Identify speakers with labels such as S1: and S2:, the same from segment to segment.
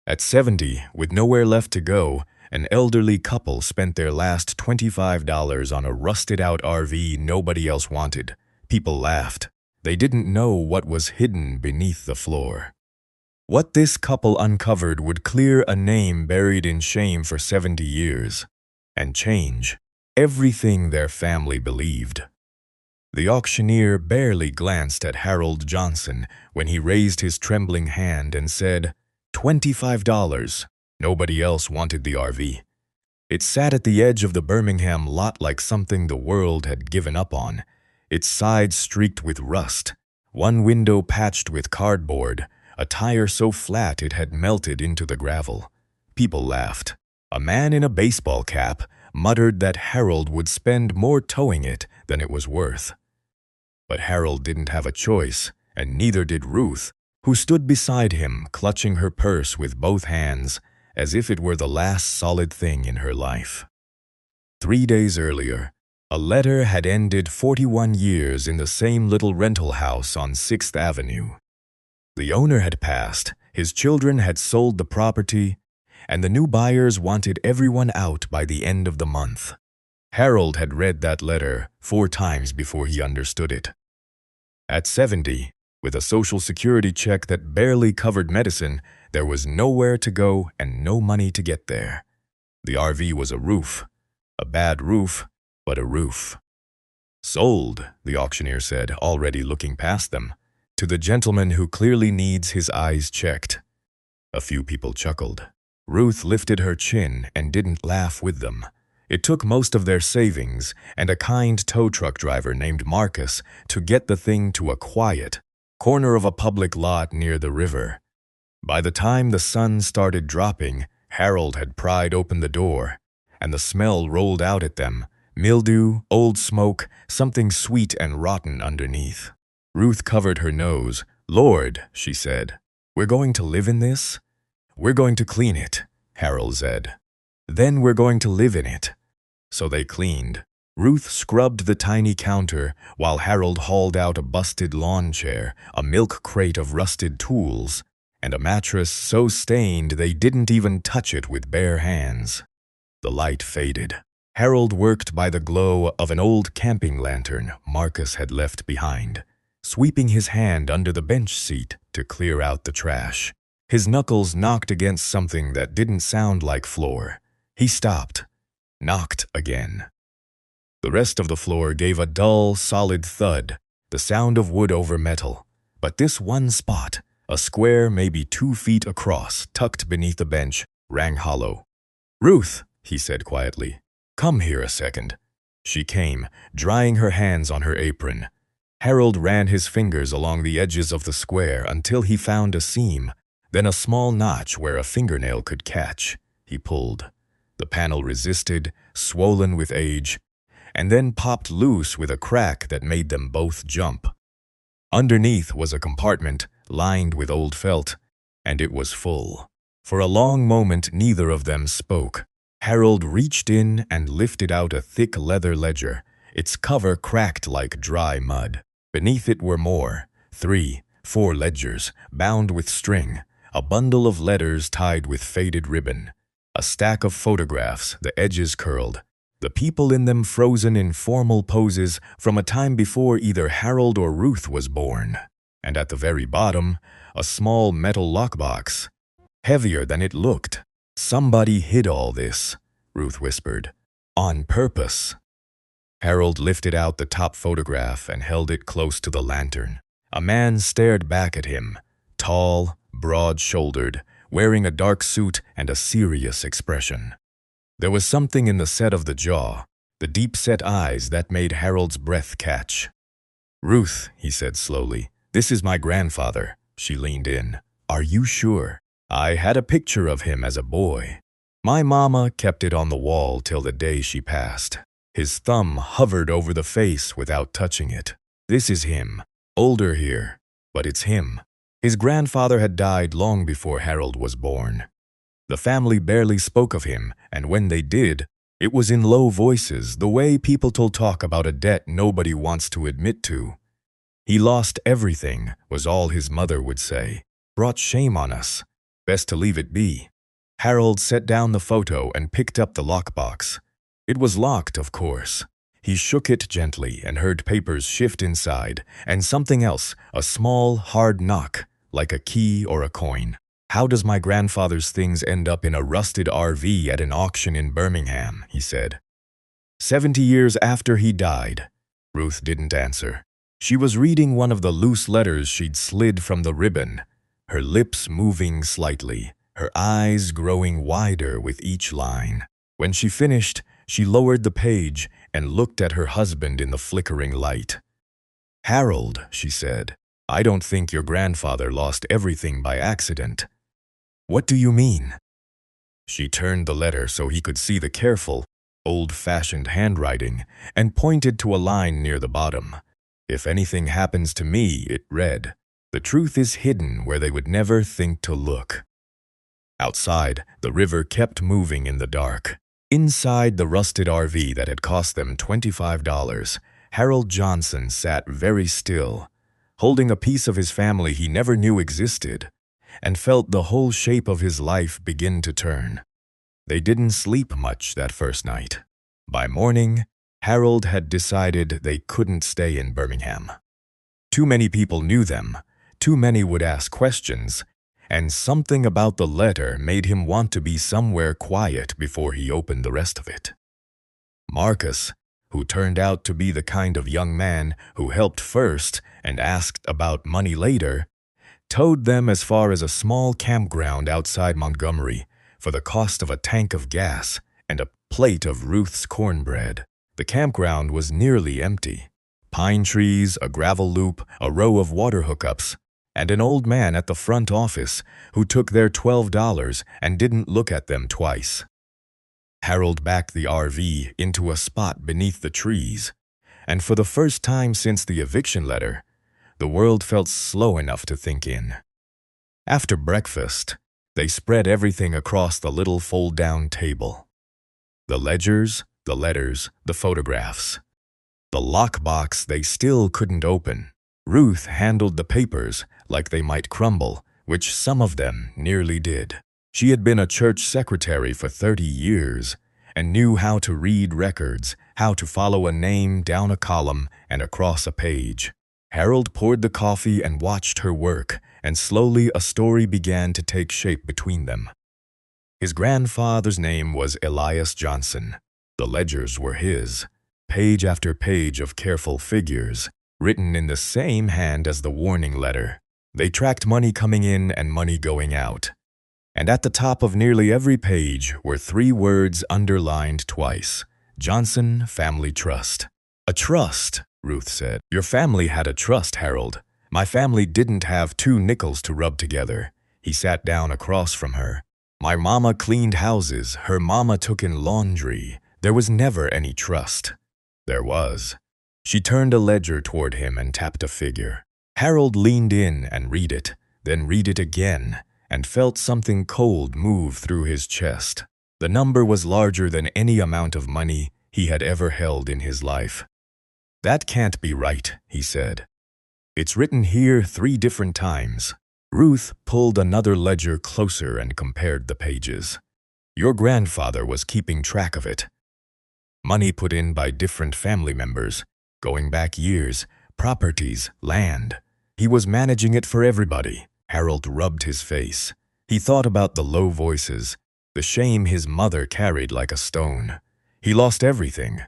S1: At 70, with nowhere left to go, an elderly couple spent their last $25 on a rusted-out RV nobody else wanted. People laughed. They didn't know what was hidden beneath the floor. What this couple uncovered would clear a name buried in shame for 70 years, and change everything their family believed. The auctioneer barely glanced at Harold Johnson when he raised his trembling hand and said, $25. Nobody else wanted the RV. It sat at the edge of the Birmingham lot like something the world had given up on, its sides streaked with rust, one window patched with cardboard, a tire so flat it had melted into the gravel. People laughed. A man in a baseball cap muttered that Harold would spend more towing it than it was worth. But Harold didn't have a choice, and neither did Ruth, who stood beside him, clutching her purse with both hands, as if it were the last solid thing in her life. 3 days earlier, a letter had ended 41 years in the same little rental house on 6th Avenue. The owner had passed, his children had sold the property, and the new buyers wanted everyone out by the end of the month. Harold had read that letter 4 times before he understood it. At 70, with a Social Security check that barely covered medicine, there was nowhere to go and no money to get there. The RV was a roof. A bad roof, but a roof. Sold, the auctioneer said, already looking past them, to the gentleman who clearly needs his eyes checked. A few people chuckled. Ruth lifted her chin and didn't laugh with them. It took most of their savings and a kind tow truck driver named Marcus to get the thing to a quiet corner of a public lot near the river. By the time the sun started dropping, Harold had pried open the door, and the smell rolled out at them. Mildew, old smoke, something sweet and rotten underneath. Ruth covered her nose. "Lord," she said, "we're going to live in this?" "We're going to clean it," Harold said. "Then we're going to live in it." So they cleaned. Ruth scrubbed the tiny counter while Harold hauled out a busted lawn chair, a milk crate of rusted tools, and a mattress so stained they didn't even touch it with bare hands. The light faded. Harold worked by the glow of an old camping lantern Marcus had left behind, sweeping his hand under the bench seat to clear out the trash. His knuckles knocked against something that didn't sound like floor. He stopped, knocked again. The rest of the floor gave a dull, solid thud, the sound of wood over metal. But this one spot, a square maybe 2 feet across, tucked beneath the bench, rang hollow. "Ruth," he said quietly, "come here a second." She came, drying her hands on her apron. Harold ran his fingers along the edges of the square until he found a seam, then a small notch where a fingernail could catch. He pulled. The panel resisted, swollen with age, and then popped loose with a crack that made them both jump. Underneath was a compartment lined with old felt, and it was full. For a long moment neither of them spoke. Harold reached in and lifted out a thick leather ledger, its cover cracked like dry mud. Beneath it were more, 3, 4 ledgers, bound with string, a bundle of letters tied with faded ribbon, a stack of photographs, the edges curled, the people in them frozen in formal poses from a time before either Harold or Ruth was born. And at the very bottom, a small metal lockbox, heavier than it looked. "Somebody hid all this," Ruth whispered. "On purpose." Harold lifted out the top photograph and held it close to the lantern. A man stared back at him, tall, broad-shouldered, wearing a dark suit and a serious expression. There was something in the set of the jaw, the deep-set eyes that made Harold's breath catch. "Ruth," he said slowly, "this is my grandfather." She leaned in. "Are you sure?" "I had a picture of him as a boy. My mama kept it on the wall till the day she passed." His thumb hovered over the face without touching it. "This is him. Older here, but it's him." His grandfather had died long before Harold was born. The family barely spoke of him, and when they did, it was in low voices, the way people talk about a debt nobody wants to admit to. "He lost everything," was all his mother would say. "Brought shame on us." Best to leave it be. Harold set down the photo and picked up the lockbox. It was locked, of course. He shook it gently and heard papers shift inside, and something else, a small, hard knock, like a key or a coin. "How does my grandfather's things end up in a rusted RV at an auction in Birmingham?" he said. 70 years after he died. Ruth didn't answer. She was reading one of the loose letters she'd slid from the ribbon, her lips moving slightly, her eyes growing wider with each line. When she finished, she lowered the page and looked at her husband in the flickering light. "Harold," she said, "I don't think your grandfather lost everything by accident." "What do you mean?" She turned the letter so he could see the careful, old-fashioned handwriting and pointed to a line near the bottom. "If anything happens to me," it read, "the truth is hidden where they would never think to look." Outside, the river kept moving in the dark. Inside the rusted RV that had cost them $25, Harold Johnson sat very still, holding a piece of his family he never knew existed, and felt the whole shape of his life begin to turn. They didn't sleep much that first night. By morning, Harold had decided they couldn't stay in Birmingham. Too many people knew them, too many would ask questions, and something about the letter made him want to be somewhere quiet before he opened the rest of it. Marcus, who turned out to be the kind of young man who helped first and asked about money later, towed them as far as a small campground outside Montgomery for the cost of a tank of gas and a plate of Ruth's cornbread. The campground was nearly empty. Pine trees, a gravel loop, a row of water hookups, and an old man at the front office who took their $12 and didn't look at them twice. Harold backed the RV into a spot beneath the trees, and for the first time since the eviction letter, the world felt slow enough to think in. After breakfast, they spread everything across the little fold-down table. The ledgers, the letters, the photographs. The lockbox they still couldn't open. Ruth handled the papers like they might crumble, which some of them nearly did. She had been a church secretary for 30 years and knew how to read records, how to follow a name down a column and across a page. Harold poured the coffee and watched her work, and slowly a story began to take shape between them. His grandfather's name was Elias Johnson. The ledgers were his, page after page of careful figures, written in the same hand as the warning letter. They tracked money coming in and money going out. And at the top of nearly every page were 3 words underlined twice: Johnson Family Trust. "A trust," Ruth said. "Your family had a trust, Harold. My family didn't have 2 nickels to rub together." He sat down across from her. "My mama cleaned houses, her mama took in laundry. There was never any trust." There was. She turned a ledger toward him and tapped a figure. Harold leaned in and read it, then read it again, and felt something cold move through his chest. The number was larger than any amount of money he had ever held in his life. "That can't be right," he said. "It's written here 3 different times." Ruth pulled another ledger closer and compared the pages. "Your grandfather was keeping track of it. Money put in by different family members, going back years, properties, land. He was managing it for everybody." Harold rubbed his face. He thought about the low voices, the shame his mother carried like a stone. He lost everything.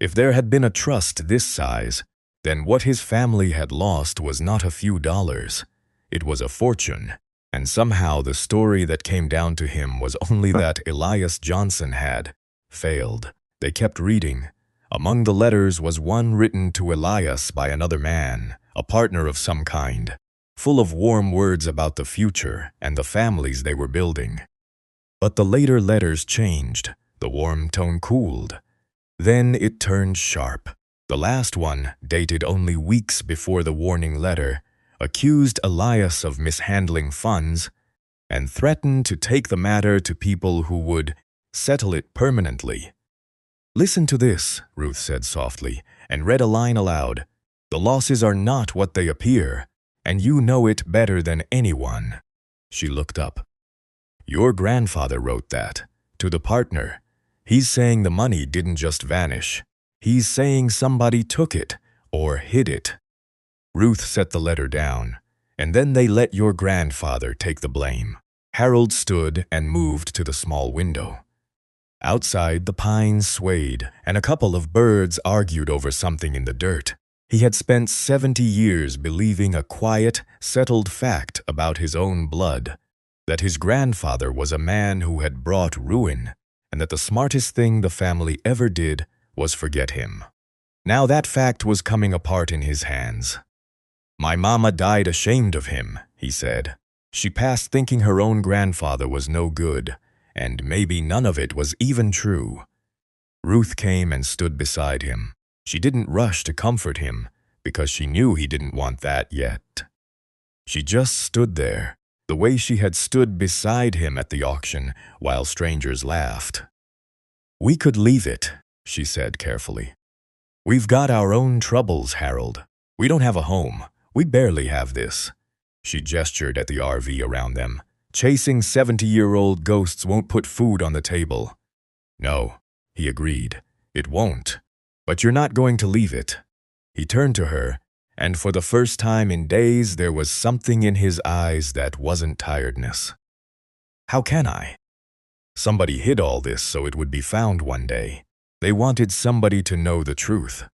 S1: If there had been a trust this size, then what his family had lost was not a few dollars. It was a fortune. And somehow the story that came down to him was only that Elias Johnson had failed. They kept reading. Among the letters was one written to Elias by another man, a partner of some kind, full of warm words about the future and the families they were building. But the later letters changed. The warm tone cooled. Then it turned sharp. The last one, dated only weeks before the warning letter, accused Elias of mishandling funds and threatened to take the matter to people who would settle it permanently. "Listen to this," Ruth said softly, and read a line aloud. "The losses are not what they appear, and you know it better than anyone." She looked up. Your grandfather wrote that. To the partner. He's saying the money didn't just vanish. He's saying somebody took it or hid it. Ruth set the letter down, and then they let your grandfather take the blame. Harold stood and moved to the small window. Outside, the pines swayed, and a couple of birds argued over something in the dirt. He had spent 70 years believing a quiet, settled fact about his own blood, that his grandfather was a man who had brought ruin, and that the smartest thing the family ever did was forget him. Now that fact was coming apart in his hands. My mama died ashamed of him, he said. She passed thinking her own grandfather was no good, and maybe none of it was even true. Ruth came and stood beside him. She didn't rush to comfort him, because she knew he didn't want that yet. She just stood there, the way she had stood beside him at the auction while strangers laughed. We could leave it, she said carefully. We've got our own troubles, Harold. We don't have a home. We barely have this. She gestured at the RV around them. Chasing 70-year-old ghosts won't put food on the table. No, he agreed. It won't. But you're not going to leave it. He turned to her, and for the first time in days there was something in his eyes that wasn't tiredness. How can I? Somebody hid all this so it would be found one day. They wanted somebody to know the truth.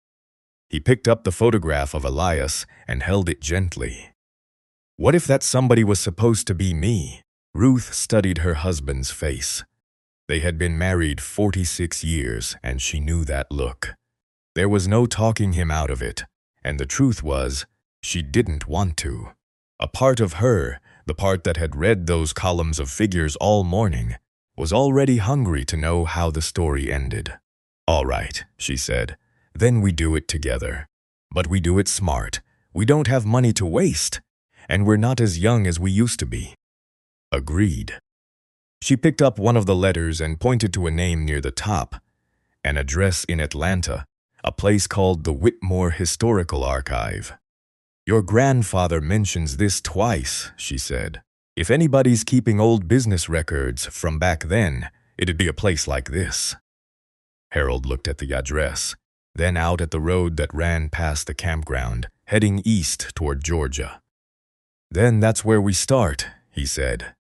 S1: He picked up the photograph of Elias and held it gently. What if that somebody was supposed to be me? Ruth studied her husband's face. They had been married 46 years, and she knew that look. There was no talking him out of it, and the truth was, she didn't want to. A part of her, the part that had read those columns of figures all morning, was already hungry to know how the story ended. All right, she said, then we do it together. But we do it smart. We don't have money to waste, and we're not as young as we used to be. Agreed. She picked up one of the letters and pointed to a name near the top, an address in Atlanta, a place called the Whitmore Historical Archive. Your grandfather mentions this twice, she said. If anybody's keeping old business records from back then, it'd be a place like this. Harold looked at the address, then out at the road that ran past the campground, heading east toward Georgia. Then that's where we start, he said.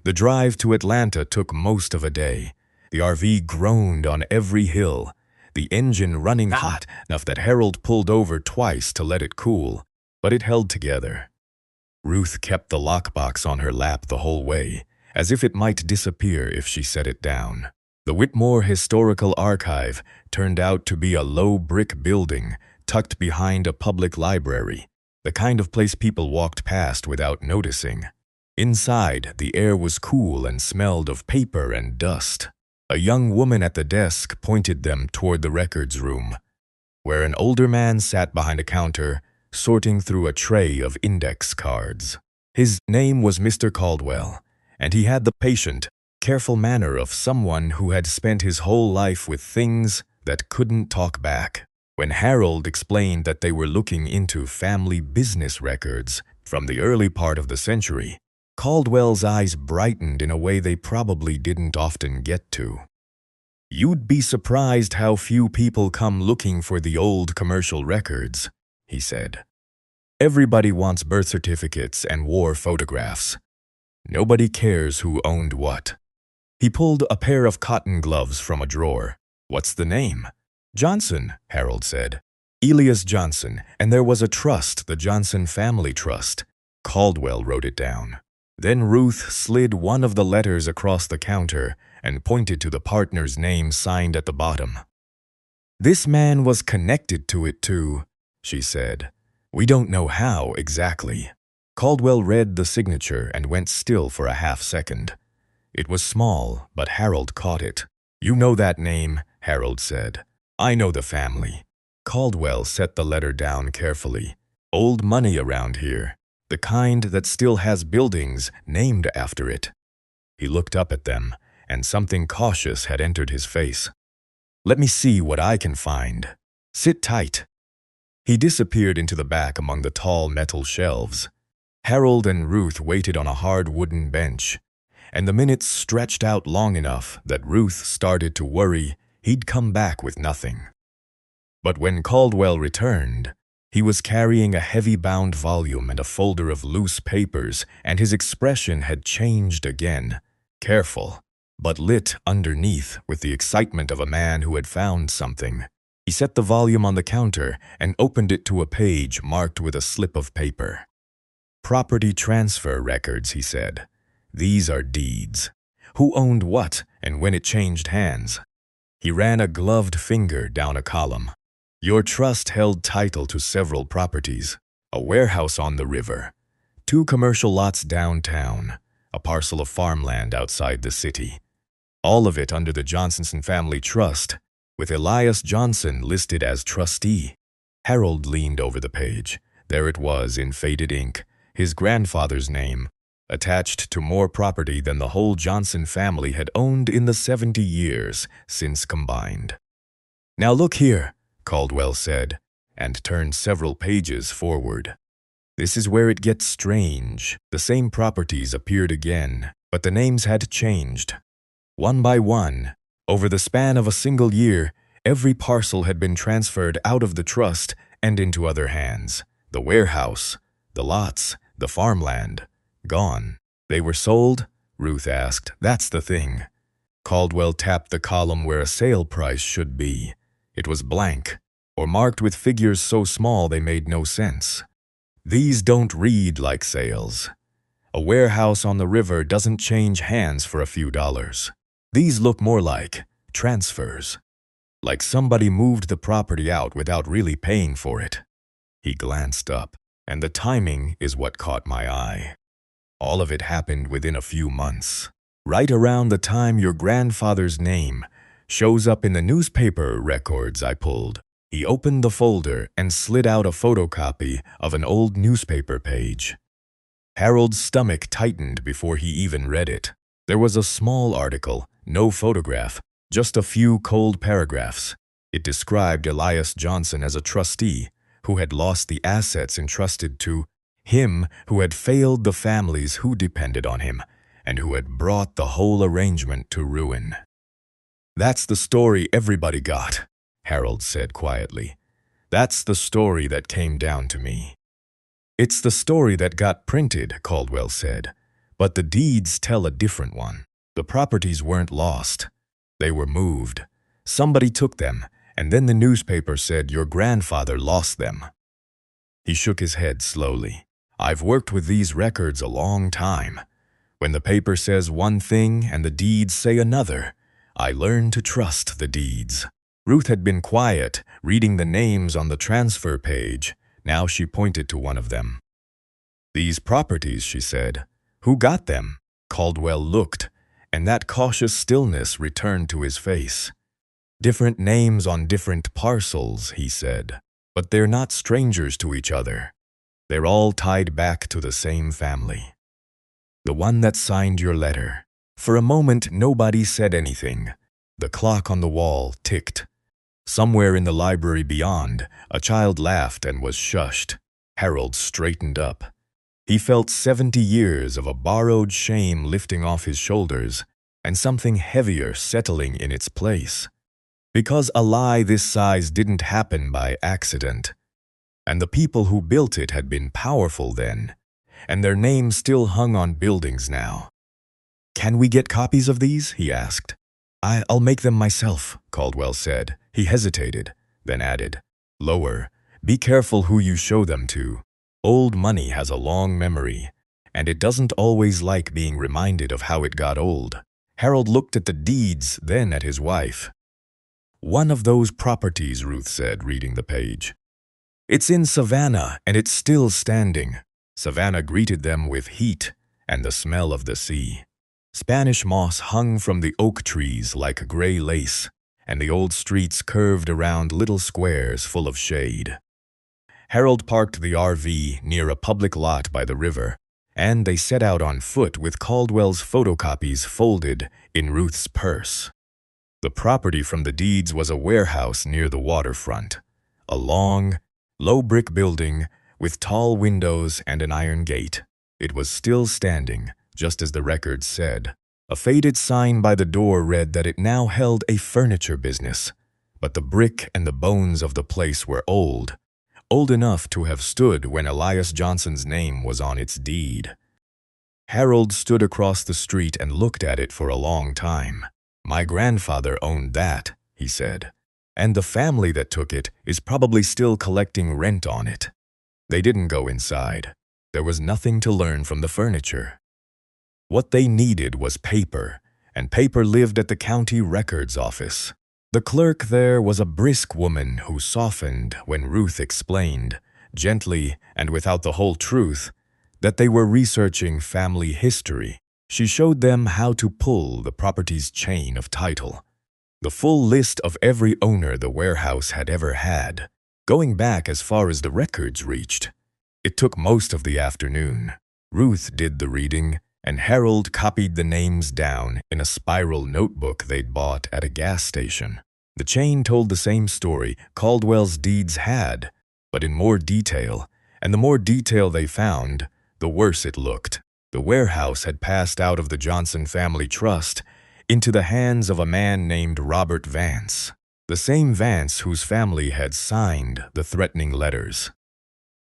S1: The drive to Atlanta took most of a day. The RV groaned on every hill, the engine running hot enough that Harold pulled over twice to let it cool, but it held together. Ruth kept the lockbox on her lap the whole way, as if it might disappear if she set it down. The Whitmore Historical Archive turned out to be a low brick building tucked behind a public library, the kind of place people walked past without noticing. Inside, the air was cool and smelled of paper and dust. A young woman at the desk pointed them toward the records room, where an older man sat behind a counter, sorting through a tray of index cards. His name was Mr. Caldwell, and he had the patient, careful manner of someone who had spent his whole life with things that couldn't talk back. When Harold explained that they were looking into family business records from the early part of the century, Caldwell's eyes brightened in a way they probably didn't often get to. You'd be surprised how few people come looking for the old commercial records, he said. Everybody wants birth certificates and war photographs. Nobody cares who owned what. He pulled a pair of cotton gloves from a drawer. What's the name? Johnson, Harold said. Elias Johnson, and there was a trust, the Johnson Family Trust. Caldwell wrote it down. Then Ruth slid one of the letters across the counter and pointed to the partner's name signed at the bottom. This man was connected to it too, she said. We don't know how exactly. Caldwell read the signature and went still for a half-second. It was small, but Harold caught it. You know that name, Harold said. I know the family. Caldwell set the letter down carefully. Old money around here, the kind that still has buildings named after it. He looked up at them, and something cautious had entered his face. Let me see what I can find. Sit tight. He disappeared into the back among the tall metal shelves. Harold and Ruth waited on a hard wooden bench, and the minutes stretched out long enough that Ruth started to worry he'd come back with nothing. But when Caldwell returned, he was carrying a heavy-bound volume and a folder of loose papers, and his expression had changed again, careful, but lit underneath with the excitement of a man who had found something. He set the volume on the counter and opened it to a page marked with a slip of paper. "Property transfer records," he said. "These are deeds. Who owned what and when it changed hands?" He ran a gloved finger down a column. "Your trust held title to several properties, a warehouse on the river, 2 commercial lots downtown, a parcel of farmland outside the city. All of it under the Johnson family trust, with Elias Johnson listed as trustee." Harold leaned over the page. There it was in faded ink, his grandfather's name, attached to more property than the whole Johnson family had owned in the 70 years since combined. "Now look here," Caldwell said, and turned several pages forward. "This is where it gets strange. The same properties appeared again, but the names had changed. One by one, over the span of a single year, every parcel had been transferred out of the trust and into other hands. The warehouse, the lots, the farmland, gone." "They were sold?" Ruth asked. "That's the thing." Caldwell tapped the column where a sale price should be. It was blank, or marked with figures so small they made no sense. "These don't read like sales. A warehouse on the river doesn't change hands for a few dollars. These look more like transfers. Like somebody moved the property out without really paying for it." He glanced up, and the timing is what caught my eye. All of it happened within a few months, right around the time your grandfather's name shows up in the newspaper records I pulled. He opened the folder and slid out a photocopy of an old newspaper page. Harold's stomach tightened before he even read it. There was a small article, no photograph, just a few cold paragraphs. It described Elias Johnson as a trustee who had lost the assets entrusted to him, who had failed the families who depended on him, and who had brought the whole arrangement to ruin. "That's the story everybody got," Harold said quietly. "That's the story that came down to me." "It's the story that got printed," Caldwell said, "but the deeds tell a different one. The properties weren't lost. They were moved. Somebody took them, and then the newspaper said your grandfather lost them." He shook his head slowly. "I've worked with these records a long time. When the paper says one thing and the deeds say another, I learned to trust the deeds." Ruth had been quiet, reading the names on the transfer page. Now she pointed to one of them. "These properties," she said. "Who got them?" Caldwell looked, and that cautious stillness returned to his face. "Different names on different parcels," he said, "but they're not strangers to each other. They're all tied back to the same family. The one that signed your letter." For a moment, nobody said anything. The clock on the wall ticked. Somewhere in the library beyond, a child laughed and was shushed. Harold straightened up. He felt 70 years of a borrowed shame lifting off his shoulders, and something heavier settling in its place. Because a lie this size didn't happen by accident. And the people who built it had been powerful then, and their names still hung on buildings now. "Can we get copies of these?" he asked. I'll make them myself," Caldwell said. He hesitated, then added, "Lower, be careful who you show them to. Old money has a long memory, and it doesn't always like being reminded of how it got old." Harold looked at the deeds, then at his wife. "One of those properties," Ruth said, reading the page. "It's in Savannah, and it's still standing." Savannah greeted them with heat and the smell of the sea. Spanish moss hung from the oak trees like gray lace, and the old streets curved around little squares full of shade. Harold parked the RV near a public lot by the river, and they set out on foot with Caldwell's photocopies folded in Ruth's purse. The property from the deeds was a warehouse near the waterfront, a long, low-brick building with tall windows and an iron gate. It was still standing, just as the records said. A faded sign by the door read that it now held a furniture business, but the brick and the bones of the place were old enough to have stood when Elias Johnson's name was on its deed. Harold stood across the street and looked at it for a long time. "My grandfather owned that," he said, "and the family that took it is probably still collecting rent on it." They didn't go inside. There was nothing to learn from the furniture. What they needed was paper, and paper lived at the county records office. The clerk there was a brisk woman who softened when Ruth explained, gently and without the whole truth, that they were researching family history. She showed them how to pull the property's chain of title, the full list of every owner the warehouse had ever had, going back as far as the records reached. It took most of the afternoon. Ruth did the reading, and Harold copied the names down in a spiral notebook they'd bought at a gas station. The chain told the same story Caldwell's deeds had, but in more detail, and the more detail they found, the worse it looked. The warehouse had passed out of the Johnson family trust into the hands of a man named Robert Vance, the same Vance whose family had signed the threatening letters.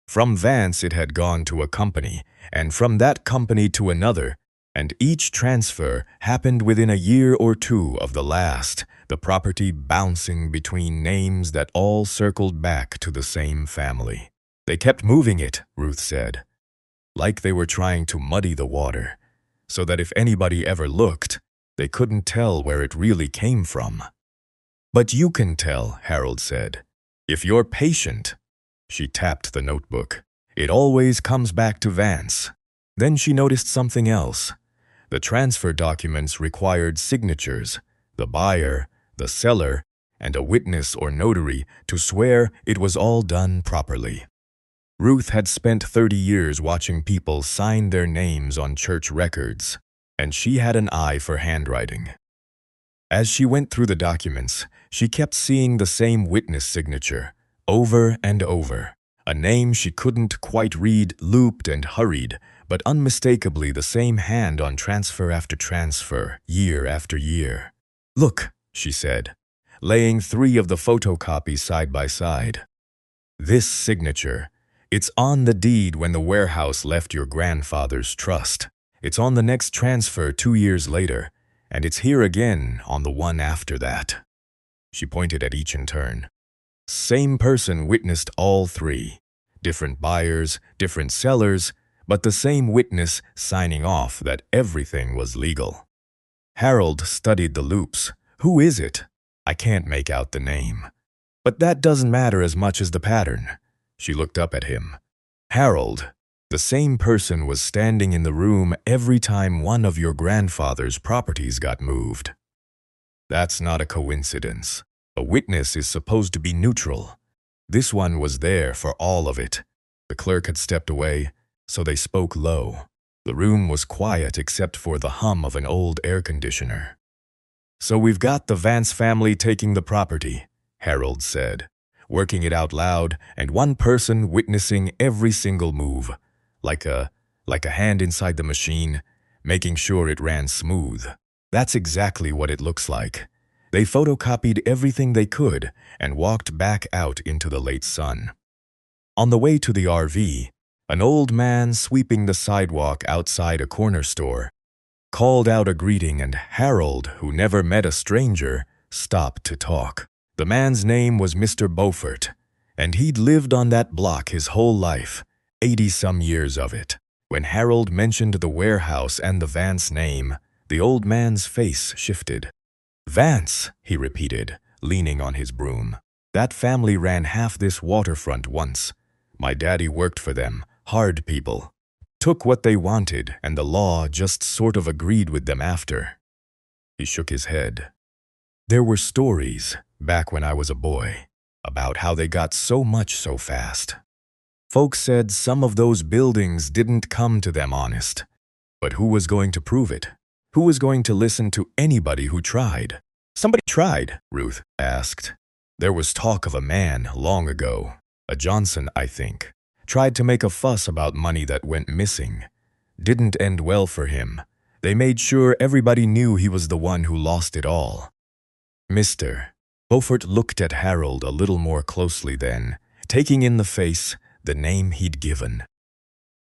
S1: From Vance it had gone to a company, and from that company to another, and each transfer happened within a year or two of the last, the property bouncing between names that all circled back to the same family. "They kept moving it," Ruth said, like they were trying to muddy the water, so that if anybody ever looked, they couldn't tell where it really came from. "But you can tell," Harold said, "if you're patient." She tapped the notebook. "It always comes back to Vance." Then she noticed something else. The transfer documents required signatures, the buyer, the seller, and a witness or notary to swear it was all done properly. Ruth had spent 30 years watching people sign their names on church records, and she had an eye for handwriting. As she went through the documents, she kept seeing the same witness signature, over and over. A name she couldn't quite read, looped and hurried, but unmistakably the same hand on transfer after transfer, year after year. "Look," she said, laying 3 of the photocopies side by side. "This signature, it's on the deed when the warehouse left your grandfather's trust. It's on the next transfer 2 years later, and it's here again on the one after that." She pointed at each in turn. Same person witnessed all 3. Different buyers, different sellers, but the same witness signing off that everything was legal. Harold studied the loops. "Who is it?" "I can't make out the name." "But that doesn't matter as much as the pattern." She looked up at him. "Harold, the same person was standing in the room every time one of your grandfather's properties got moved." "That's not a coincidence. A witness is supposed to be neutral. This one was there for all of it." The clerk had stepped away, so they spoke low. The room was quiet except for the hum of an old air conditioner. "So we've got the Vance family taking the property," Harold said, working it out loud, and one person witnessing every single move, like a hand inside the machine, making sure it ran smooth. "That's exactly what it looks like." They photocopied everything they could and walked back out into the late sun. On the way to the RV, an old man sweeping the sidewalk outside a corner store called out a greeting, and Harold, who never met a stranger, stopped to talk. The man's name was Mr. Beaufort, and he'd lived on that block his whole life, 80-some years of it. When Harold mentioned the warehouse and the Vance name, the old man's face shifted. "Vance," he repeated, leaning on his broom. "That family ran half this waterfront once. My daddy worked for them, hard people. Took what they wanted, and the law just sort of agreed with them after." He shook his head. "There were stories, back when I was a boy, about how they got so much so fast. Folks said some of those buildings didn't come to them honest. But who was going to prove it? Who was going to listen to anybody who tried?" "Somebody tried?" Ruth asked. "There was talk of a man long ago, a Johnson, I think, tried to make a fuss about money that went missing. Didn't end well for him. They made sure everybody knew he was the one who lost it all. Mr. Beaufort looked at Harold a little more closely then, taking in the face, the name he'd given.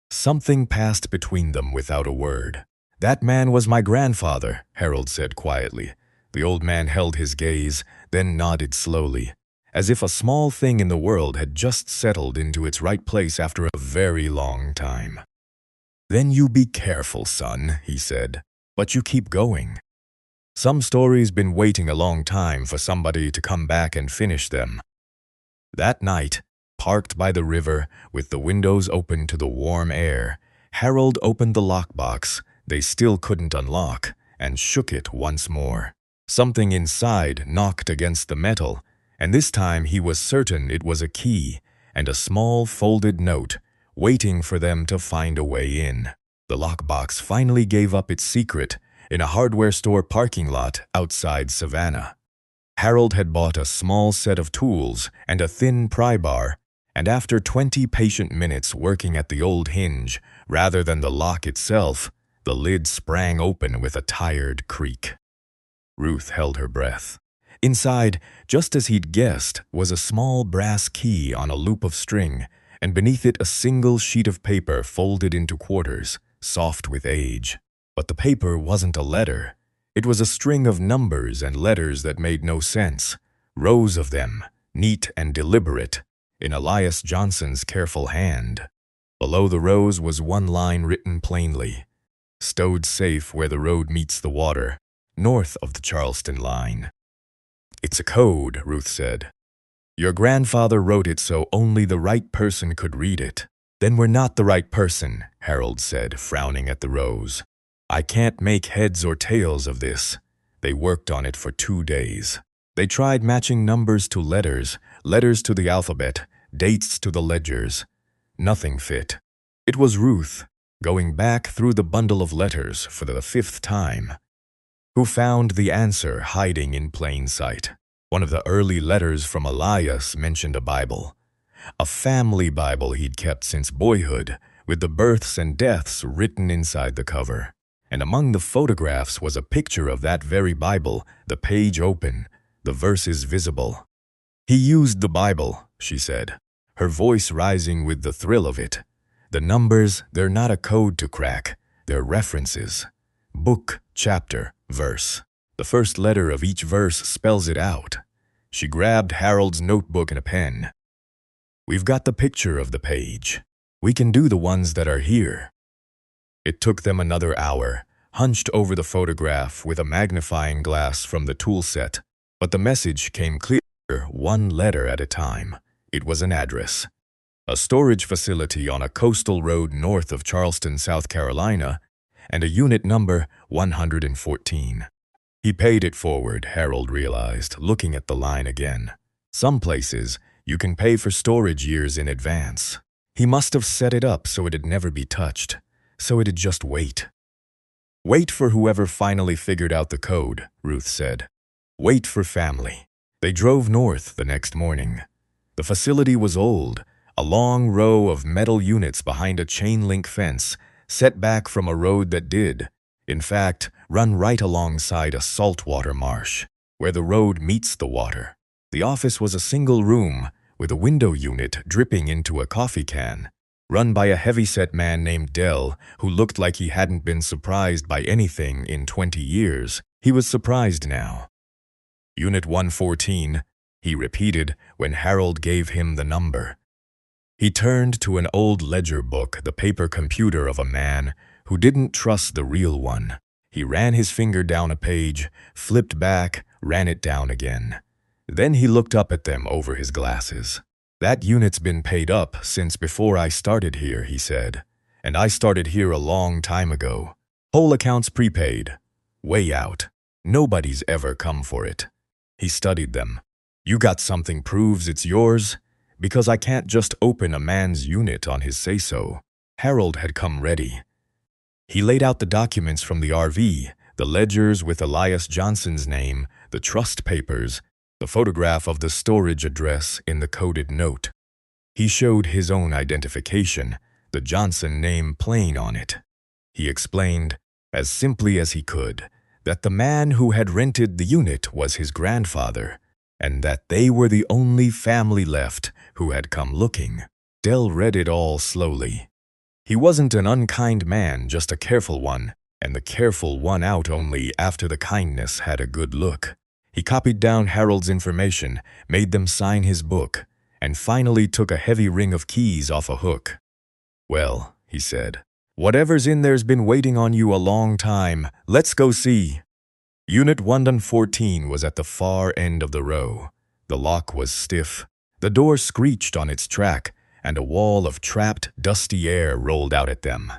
S1: Something passed between them without a word. "That man was my grandfather," Harold said quietly. The old man held his gaze, then nodded slowly, as if a small thing in the world had just settled into its right place after a very long time. "Then you be careful, son," he said, "but you keep going. Some story's been waiting a long time for somebody to come back and finish them." That night, parked by the river with the windows open to the warm air, Harold opened the lockbox they still couldn't unlock and shook it once more. Something inside knocked against the metal, and this time he was certain it was a key and a small folded note waiting for them to find a way in. The lockbox finally gave up its secret in a hardware store parking lot outside Savannah. Harold had bought a small set of tools and a thin pry bar, and after 20 patient minutes working at the old hinge rather than the lock itself, the lid sprang open with a tired creak. Ruth held her breath. Inside, just as he'd guessed, was a small brass key on a loop of string, and beneath it a single sheet of paper folded into quarters, soft with age. But the paper wasn't a letter. It was a string of numbers and letters that made no sense, rows of them, neat and deliberate, in Elias Johnson's careful hand. Below the rows was one line written plainly: "Stowed safe where the road meets the water, north of the Charleston line." "It's a code," Ruth said. "Your grandfather wrote it so only the right person could read it." "Then we're not the right person," Harold said, frowning at the rows. "I can't make heads or tails of this." They worked on it for 2 days. They tried matching numbers to letters, letters to the alphabet, dates to the ledgers. Nothing fit. It was Ruth, going back through the bundle of letters for the 5th time, who found the answer hiding in plain sight. One of the early letters from Elias mentioned a Bible, a family Bible he'd kept since boyhood, with the births and deaths written inside the cover. And among the photographs was a picture of that very Bible, the page open, the verses visible. "He used the Bible," she said, her voice rising with the thrill of it. "The numbers, they're not a code to crack, they're references. Book, chapter, verse. The first letter of each verse spells it out." She grabbed Harold's notebook and a pen. "We've got the picture of the page. We can do the ones that are here." It took them another hour, hunched over the photograph with a magnifying glass from the tool set, but the message came clear, one letter at a time. It was an address. A storage facility on a coastal road north of Charleston, South Carolina, and a unit number 114. He paid it forward, Harold realized, looking at the line again. Some places, you can pay for storage years in advance. He must have set it up so it'd never be touched, so it'd just wait. "Wait for whoever finally figured out the code," Ruth said. "Wait for family." They drove north the next morning. The facility was old, a long row of metal units behind a chain-link fence, set back from a road that did, in fact, run right alongside a saltwater marsh, where the road meets the water. The office was a single room, with a window unit dripping into a coffee can, run by a heavyset man named Dell, who looked like he hadn't been surprised by anything in 20 years. He was surprised now. "Unit 114, he repeated when Harold gave him the number. He turned to an old ledger book, the paper computer of a man who didn't trust the real one. He ran his finger down a page, flipped back, ran it down again. Then he looked up at them over his glasses. "That unit's been paid up since before I started here," he said. "And I started here a long time ago. Whole account's prepaid. Way out. Nobody's ever come for it." He studied them. "You got something proves it's yours? Because I can't just open a man's unit on his say-so." Harold had come ready. He laid out the documents from the RV, the ledgers with Elias Johnson's name, the trust papers, the photograph of the storage address in the coded note. He showed his own identification, the Johnson name plain on it. He explained, as simply as he could, that the man who had rented the unit was his grandfather, and that they were the only family left who had come looking. Dell read it all slowly. He wasn't an unkind man, just a careful one, and the careful won out only after the kindness had a good look. He copied down Harold's information, made them sign his book, and finally took a heavy ring of keys off a hook. "Well," he said, "whatever's in there's been waiting on you a long time. Let's go see." Unit 114 was at the far end of the row. The lock was stiff. The door screeched on its track, and a wall of trapped, dusty air rolled out at them.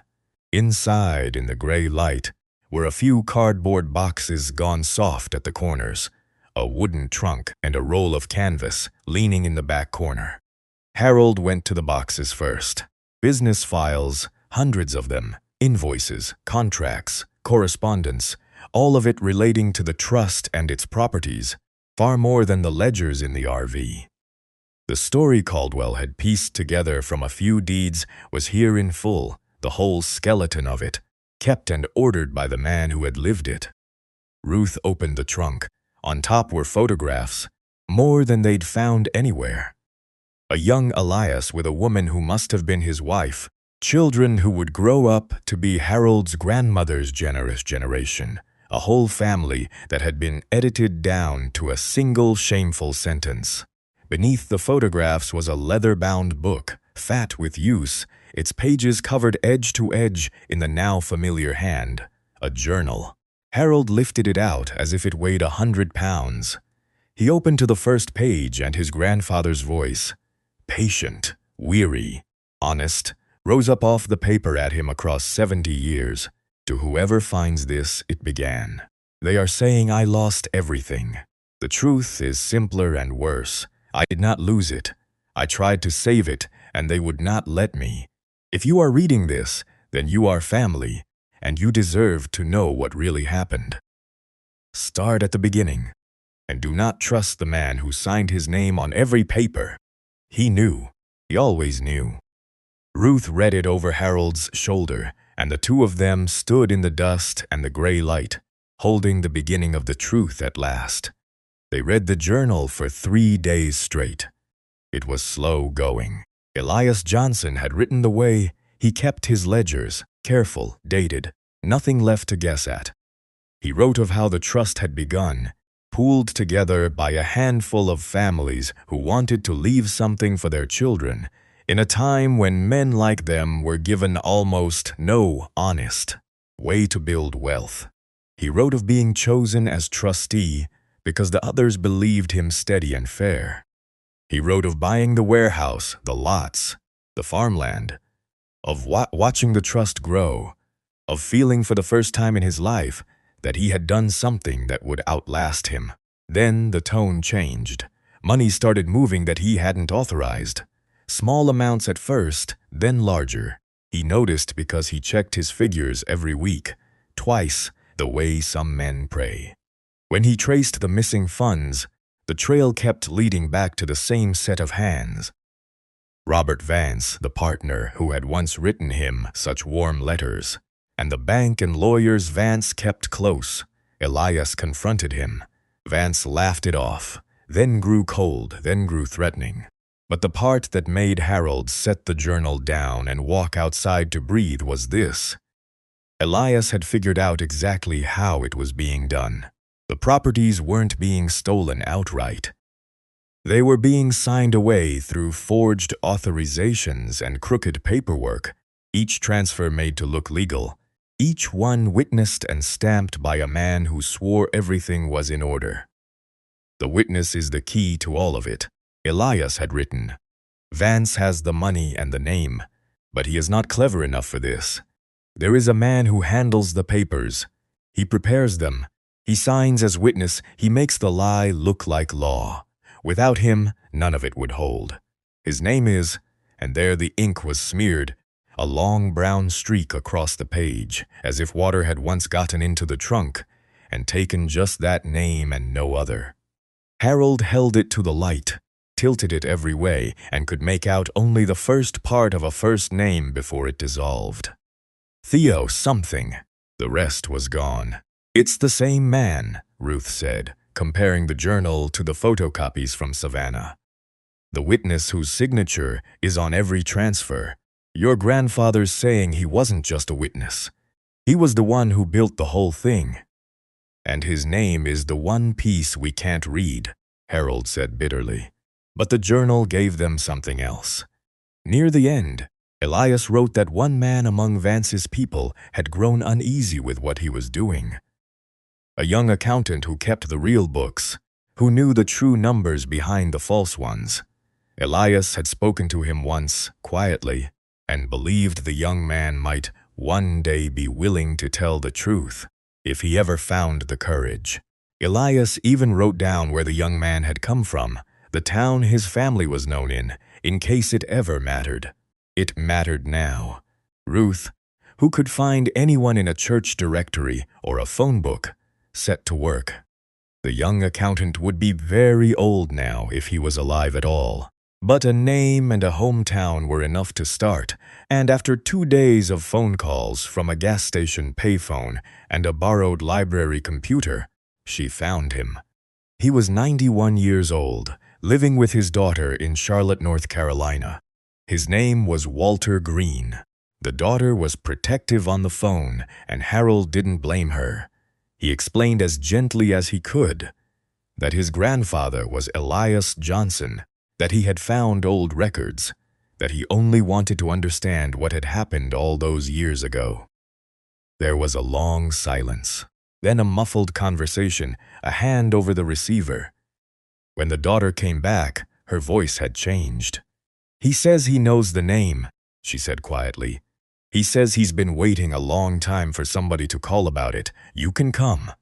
S1: Inside, in the gray light, were a few cardboard boxes gone soft at the corners, a wooden trunk, and a roll of canvas leaning in the back corner. Harold went to the boxes first. Business files, hundreds of them, invoices, contracts, correspondence, all of it relating to the trust and its properties, far more than the ledgers in the RV. The story Caldwell had pieced together from a few deeds was here in full, the whole skeleton of it, kept and ordered by the man who had lived it. Ruth opened the trunk. On top were photographs, more than they'd found anywhere. A young Elias with a woman who must have been his wife, children who would grow up to be Harold's grandmother's generous generation, a whole family that had been edited down to a single shameful sentence. Beneath the photographs was a leather-bound book, fat with use, its pages covered edge to edge in the now familiar hand, a journal. Harold lifted it out as if it weighed 100 pounds. He opened to the first page, and his grandfather's voice, patient, weary, honest, rose up off the paper at him across 70 years. "To whoever finds this," it began, "they are saying I lost everything. The truth is simpler and worse. I did not lose it. I tried to save it, and they would not let me. If you are reading this, then you are family, and you deserve to know what really happened. Start at the beginning, and do not trust the man who signed his name on every paper. He knew. He always knew." Ruth read it over Harold's shoulder, and the two of them stood in the dust and the gray light, holding the beginning of the truth at last. They read the journal for 3 days straight. It was slow going. Elias Johnson had written the way he kept his ledgers, careful, dated, nothing left to guess at. He wrote of how the trust had begun, pooled together by a handful of families who wanted to leave something for their children, in a time when men like them were given almost no honest way to build wealth. He wrote of being chosen as trustee because the others believed him steady and fair. He wrote of buying the warehouse, the lots, the farmland, of watching the trust grow, of feeling for the first time in his life that he had done something that would outlast him. Then the tone changed. Money started moving that he hadn't authorized. Small amounts at first, then larger. He noticed because he checked his figures every week, twice the way some men pray. When he traced the missing funds, the trail kept leading back to the same set of hands. Robert Vance, the partner who had once written him such warm letters, and the bank and lawyers Vance kept close. Elias confronted him. Vance laughed it off, then grew cold, then grew threatening. But the part that made Harold set the journal down and walk outside to breathe was this. Elias had figured out exactly how it was being done. The properties weren't being stolen outright. They were being signed away through forged authorizations and crooked paperwork, each transfer made to look legal, each one witnessed and stamped by a man who swore everything was in order. The witness is the key to all of it. Elias had written, "Vance has the money and the name, but he is not clever enough for this. There is a man who handles the papers. He prepares them. He signs as witness. He makes the lie look like law. Without him, none of it would hold. His name is," and there the ink was smeared, a long brown streak across the page, as if water had once gotten into the trunk and taken just that name and no other. Harold held it to the light, tilted it every way, and could make out only the first part of a first name before it dissolved. Theo something. The rest was gone. "It's the same man," Ruth said, comparing the journal to the photocopies from Savannah. "The witness whose signature is on every transfer. Your grandfather's saying he wasn't just a witness. He was the one who built the whole thing. And his name is the one piece we can't read," Harold said bitterly. But the journal gave them something else. Near the end, Elias wrote that one man among Vance's people had grown uneasy with what he was doing. A young accountant who kept the real books, who knew the true numbers behind the false ones. Elias had spoken to him once, quietly, and believed the young man might one day be willing to tell the truth, if he ever found the courage. Elias even wrote down where the young man had come from, the town his family was known in case it ever mattered. It mattered now. Ruth, who could find anyone in a church directory or a phone book, set to work. The young accountant would be very old now if he was alive at all. But a name and a hometown were enough to start, and after 2 days of phone calls from a gas station payphone and a borrowed library computer, she found him. He was 91 years old, living with his daughter in Charlotte, North Carolina. His name was Walter Green. The daughter was protective on the phone, and Harold didn't blame her. He explained as gently as he could that his grandfather was Elias Johnson, that he had found old records, that he only wanted to understand what had happened all those years ago. There was a long silence, then a muffled conversation, a hand over the receiver. When the daughter came back, her voice had changed. "He says he knows the name," she said quietly. "He says he's been waiting a long time for somebody to call about it. You can come.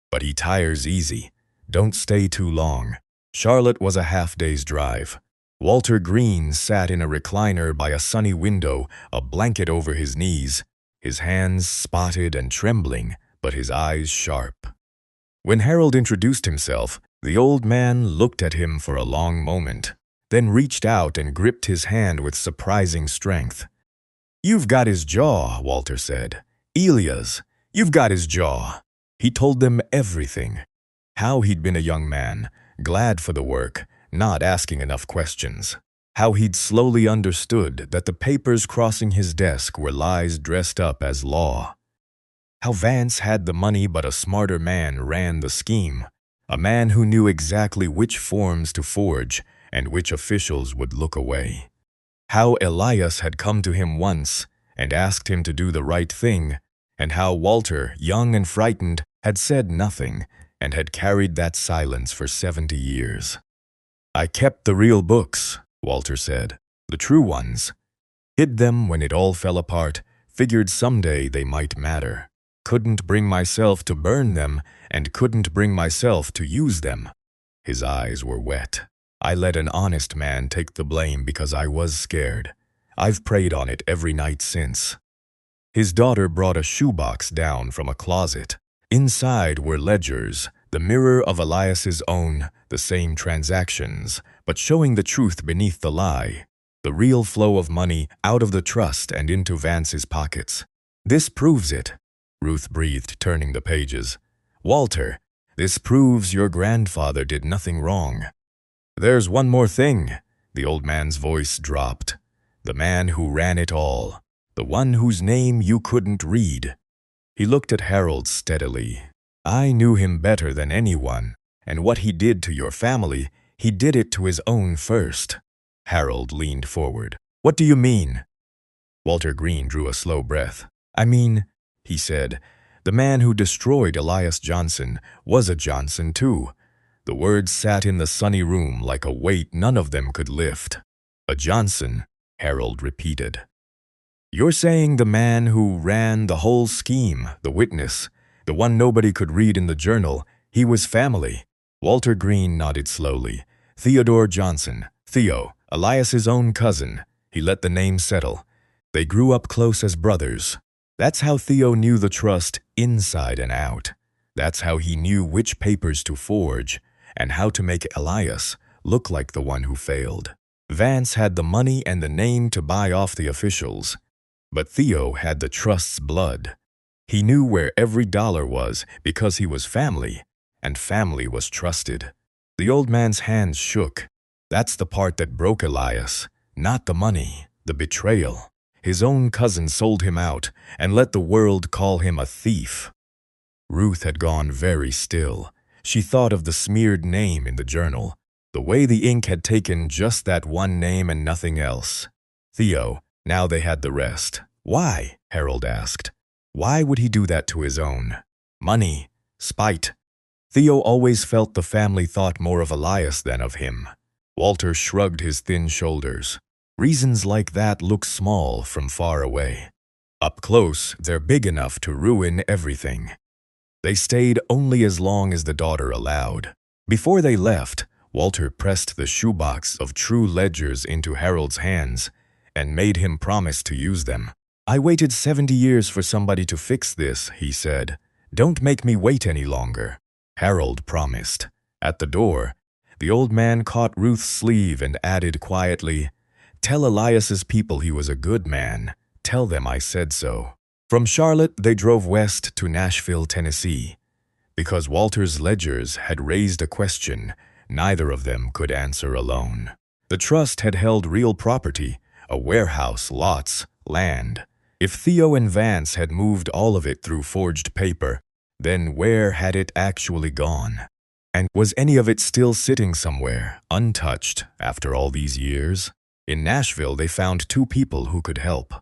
S1: But he tires easy. Don't stay too long." Charlotte was a half-day's drive. Walter Green sat in a recliner by a sunny window, a blanket over his knees, his hands spotted and trembling, but his eyes sharp. When Harold introduced himself, the old man looked at him for a long moment, then reached out and gripped his hand with surprising strength. "You've got his jaw," Walter said. "Elias, you've got his jaw." He told them everything. How he'd been a young man, glad for the work, not asking enough questions. How he'd slowly understood that the papers crossing his desk were lies dressed up as law. How Vance had the money but a smarter man ran the scheme, a man who knew exactly which forms to forge and which officials would look away. How Elias had come to him once and asked him to do the right thing, and how Walter, young and frightened, had said nothing and had carried that silence for 70 years. "I kept the real books," Walter said, "the true ones. Hid them when it all fell apart, figured someday they might matter. Couldn't bring myself to burn them and couldn't bring myself to use them." His eyes were wet. "I let an honest man take the blame because I was scared. I've prayed on it every night since." His daughter brought a shoebox down from a closet. Inside were ledgers, the mirror of Elias's own, the same transactions, but showing the truth beneath the lie, the real flow of money out of the trust and into Vance's pockets. "This proves it," Ruth breathed, turning the pages. "Walter, this proves your grandfather did nothing wrong." "There's one more thing," the old man's voice dropped. "The man who ran it all, the one whose name you couldn't read." He looked at Harold steadily. "I knew him better than anyone, and what he did to your family, he did it to his own first." Harold leaned forward. "What do you mean?" Walter Green drew a slow breath. "I mean," he said, "the man who destroyed Elias Johnson was a Johnson too." The words sat in the sunny room like a weight none of them could lift. "A Johnson," Harold repeated. "You're saying the man who ran the whole scheme, the witness, the one nobody could read in the journal, he was family?" Walter Green nodded slowly. "Theodore Johnson, Theo, Elias's own cousin. He let the name settle. They grew up close as brothers. That's how Theo knew the trust inside and out. That's how he knew which papers to forge and how to make Elias look like the one who failed. Vance had the money and the name to buy off the officials, but Theo had the trust's blood. He knew where every dollar was because he was family, and family was trusted. The old man's hands shook. That's the part that broke Elias, not the money, the betrayal. His own cousin sold him out and let the world call him a thief. Ruth had gone very still. She thought of the smeared name in the journal, the way the ink had taken just that one name and nothing else. Theo, now they had the rest. Why? Harold asked. Why would he do that to his own? Money, spite. Theo always felt the family thought more of Elias than of him. Walter shrugged his thin shoulders. Reasons like that look small from far away. Up close, they're big enough to ruin everything. They stayed only as long as the daughter allowed. Before they left, Walter pressed the shoebox of true ledgers into Harold's hands and made him promise to use them. I waited 70 years for somebody to fix this, he said. Don't make me wait any longer. Harold promised. At the door, the old man caught Ruth's sleeve and added quietly, Tell Elias's people he was a good man. Tell them I said so. From Charlotte, they drove west to Nashville, Tennessee. Because Walter's ledgers had raised a question neither of them could answer alone. The trust had held real property, a warehouse, lots, land. If Theo and Vance had moved all of it through forged paper, then where had it actually gone? And was any of it still sitting somewhere, untouched, after all these years? In Nashville, they found 2 people who could help.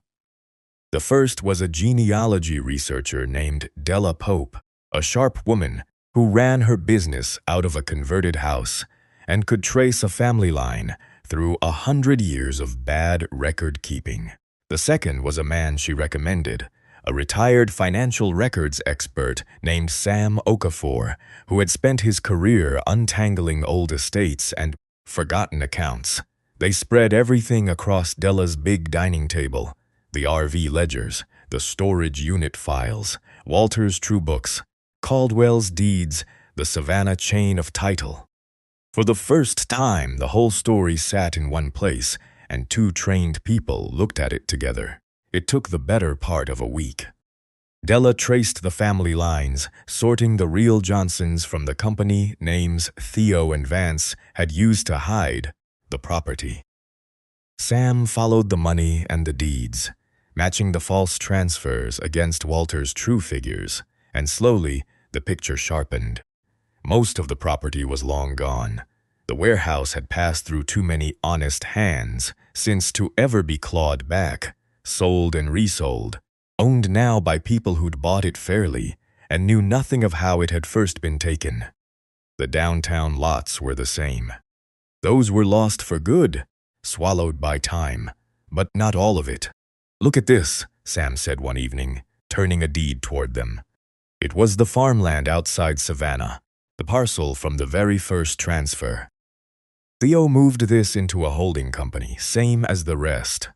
S1: The first was a genealogy researcher named Della Pope, a sharp woman who ran her business out of a converted house and could trace a family line through 100 years of bad record-keeping. The second was a man she recommended, a retired financial records expert named Sam Okafor, who had spent his career untangling old estates and forgotten accounts. They spread everything across Della's big dining table, the RV ledgers, the storage unit files, Walter's true books, Caldwell's deeds, the Savannah chain of title. For the first time, the whole story sat in one place, and 2 trained people looked at it together. It took the better part of a week. Della traced the family lines, sorting the real Johnsons from the company names Theo and Vance had used to hide the property. Sam followed the money and the deeds, matching the false transfers against Walter's true figures, and slowly the picture sharpened. Most of the property was long gone. The warehouse had passed through too many honest hands since to ever be clawed back, sold and resold, owned now by people who'd bought it fairly and knew nothing of how it had first been taken. The downtown lots were the same. Those were lost for good, swallowed by time, but not all of it. Look at this, Sam said one evening, turning a deed toward them. It was the farmland outside Savannah, the parcel from the very first transfer. Theo moved this into a holding company, same as the rest.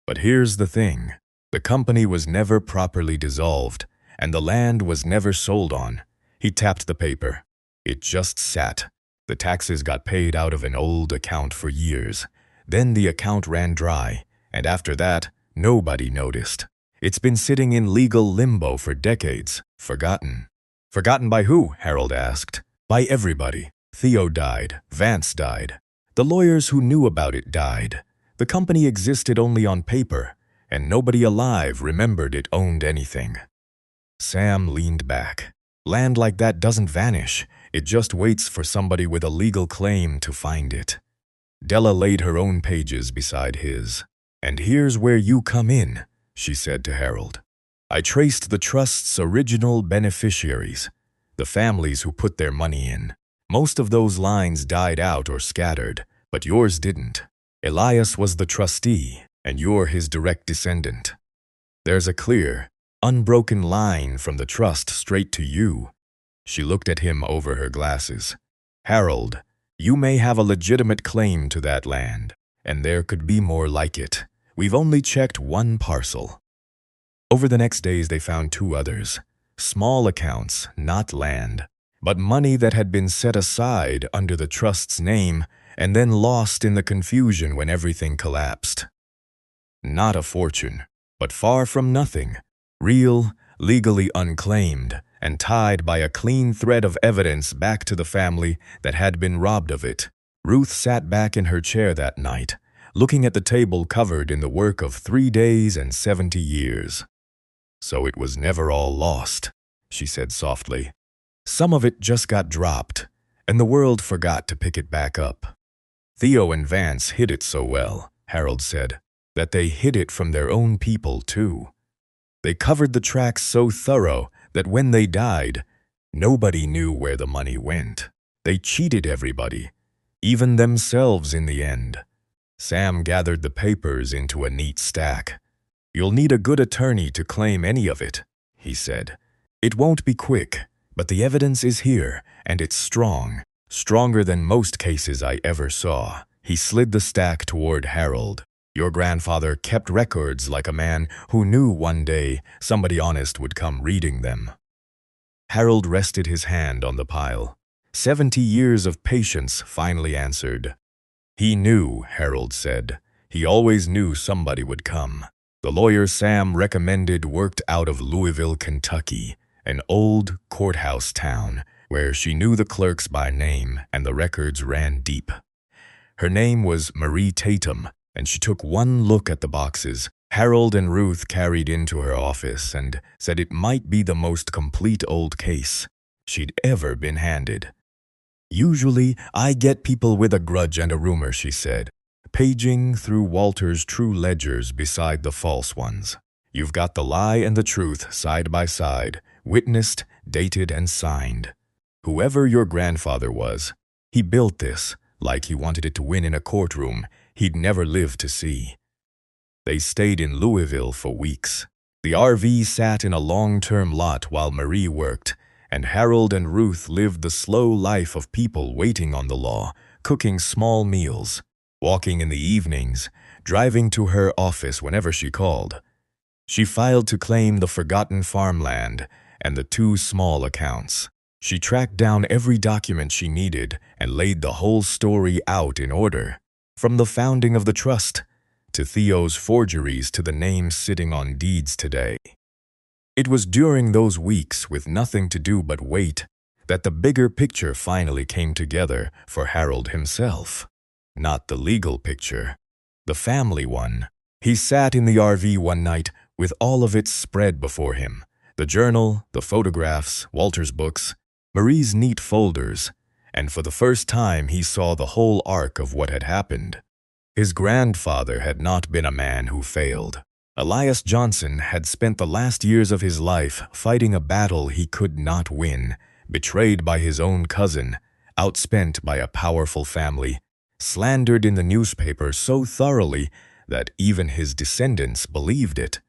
S1: But here's the thing. The company was never properly dissolved, and the land was never sold on. He tapped the paper. It just sat. The taxes got paid out of an old account for years. Then the account ran dry, and after that, nobody noticed. It's been sitting in legal limbo for decades, forgotten. Forgotten by who? Harold asked. By everybody. Theo died. Vance died. The lawyers who knew about it died. The company existed only on paper, and nobody alive remembered it owned anything. Sam leaned back. Land like that doesn't vanish. It just waits for somebody with a legal claim to find it. Della laid her own pages beside his. And here's where you come in, she said to Harold. I traced the trust's original beneficiaries, the families who put their money in. Most of those lines died out or scattered, but yours didn't. Elias was the trustee, and you're his direct descendant. There's a clear, unbroken line from the trust straight to you. She looked at him over her glasses. Harold, you may have a legitimate claim to that land, and there could be more like it. We've only checked one parcel. Over the next days, they found 2 others. Small accounts, not land, but money that had been set aside under the trust's name and then lost in the confusion when everything collapsed. Not a fortune, but far from nothing. Real, legally unclaimed and tied by a clean thread of evidence back to the family that had been robbed of it. Ruth sat back in her chair that night, looking at the table covered in the work of 3 days and 70 years. "So it was never all lost," she said softly. "Some of it just got dropped, and the world forgot to pick it back up." "Theo and Vance hid it so well," Harold said, "that they hid it from their own people, too. They covered the tracks so thorough that when they died, nobody knew where the money went. They cheated everybody, even themselves in the end." Sam gathered the papers into a neat stack. "You'll need a good attorney to claim any of it," he said. "It won't be quick, but the evidence is here, and it's strong, stronger than most cases I ever saw." He slid the stack toward Harold. "Your grandfather kept records like a man who knew one day somebody honest would come reading them." Harold rested his hand on the pile. 70 years of patience finally answered. "He knew," Harold said. "He always knew somebody would come." The lawyer Sam recommended worked out of Louisville, Kentucky, an old courthouse town where she knew the clerks by name and the records ran deep. Her name was Marie Tatum, and she took one look at the boxes Harold and Ruth carried into her office and said it might be the most complete old case she'd ever been handed. "Usually, I get people with a grudge and a rumor," she said, paging through Walter's true ledgers beside the false ones. "You've got the lie and the truth side by side, witnessed, dated, and signed. Whoever your grandfather was, he built this like he wanted it to win in a courtroom he'd never live to see." They stayed in Louisville for weeks. The RV sat in a long-term lot while Marie worked, and Harold and Ruth lived the slow life of people waiting on the law, cooking small meals, walking in the evenings, driving to her office whenever she called. She filed to claim the forgotten farmland and the 2 small accounts. She tracked down every document she needed and laid the whole story out in order, from the founding of the trust to Theo's forgeries to the names sitting on deeds today. It was during those weeks, with nothing to do but wait, that the bigger picture finally came together for Harold himself. Not the legal picture, the family one. He sat in the RV one night with all of it spread before him. The journal, the photographs, Walter's books, Marie's neat folders, and for the first time he saw the whole arc of what had happened. His grandfather had not been a man who failed. Elias Johnson had spent the last years of his life fighting a battle he could not win, betrayed by his own cousin, outspent by a powerful family, slandered in the newspaper so thoroughly that even his descendants believed it.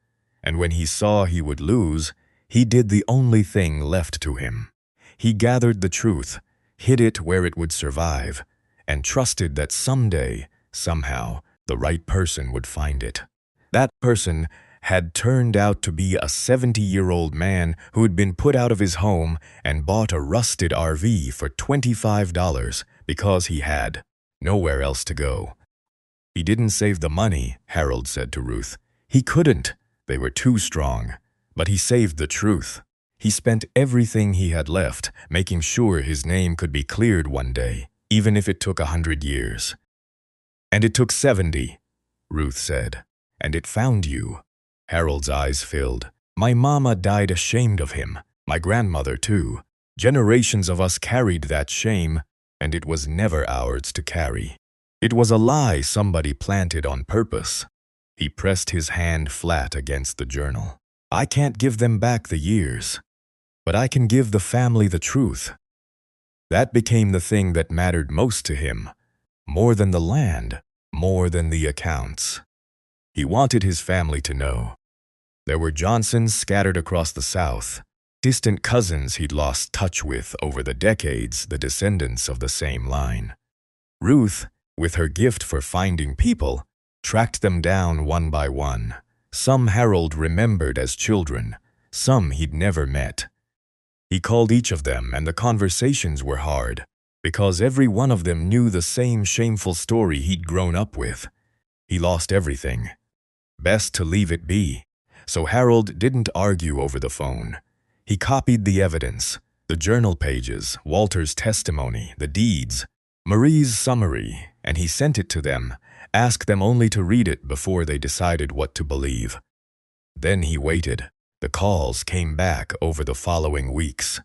S1: And when he saw he would lose, he did the only thing left to him. He gathered the truth, hid it where it would survive, and trusted that someday, somehow, the right person would find it. That person had turned out to be a 70-year-old man who had been put out of his home and bought a rusted RV for $25 because he had nowhere else to go. "He didn't save the money," Harold said to Ruth. "He couldn't. They were too strong. But he saved the truth. He spent everything he had left making sure his name could be cleared one day, even if it took 100 years. And it took 70, Ruth said. And it found you." Harold's eyes filled. "My mama died ashamed of him. My grandmother, too. Generations of us carried that shame, and it was never ours to carry. It was a lie somebody planted on purpose." He pressed his hand flat against the journal. "I can't give them back the years, but I can give the family the truth." That became the thing that mattered most to him, more than the land, more than the accounts. He wanted his family to know. There were Johnsons scattered across the South, distant cousins he'd lost touch with over the decades, the descendants of the same line. Ruth, with her gift for finding people, tracked them down one by one. Some Harold remembered as children, some he'd never met. He called each of them, and the conversations were hard, because every one of them knew the same shameful story he'd grown up with. He lost everything. Best to leave it be. so Harold didn't argue over the phone. He copied the evidence, the journal pages, Walter's testimony, the deeds, Marie's summary, and he sent it to them, asked them only to read it before they decided what to believe. Then he waited. The calls came back over the following weeks.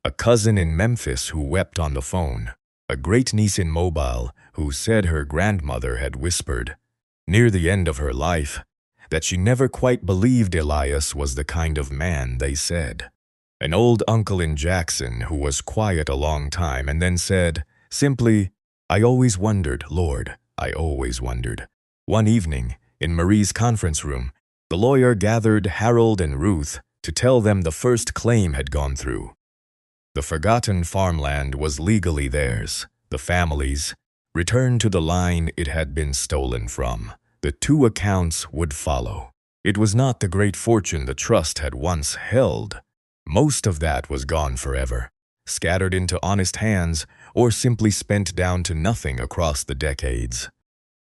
S1: A cousin in Memphis who wept on the phone. A great-niece in Mobile who said her grandmother had whispered, near the end of her life, that she never quite believed Elias was the kind of man they said. An old uncle in Jackson who was quiet a long time and then said, simply, "I always wondered, Lord, I always wondered." One evening, in Marie's conference room, the lawyer gathered Harold and Ruth to tell them the first claim had gone through. The forgotten farmland was legally theirs, the family's, returned to the line it had been stolen from. The two accounts would follow. It was not the great fortune the trust had once held. Most of that was gone forever, scattered into honest hands or simply spent down to nothing across the decades.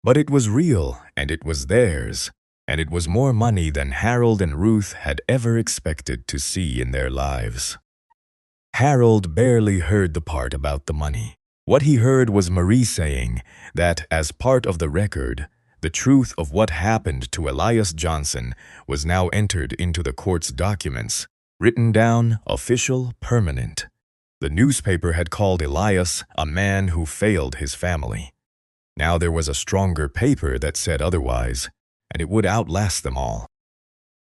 S1: But it was real, and it was theirs, and it was more money than Harold and Ruth had ever expected to see in their lives. Harold barely heard the part about the money. What he heard was Marie saying that, as part of the record, the truth of what happened to Elias Johnson was now entered into the court's documents, written down, official, permanent. The newspaper had called Elias a man who failed his family. Now there was a stronger paper that said otherwise, and it would outlast them all.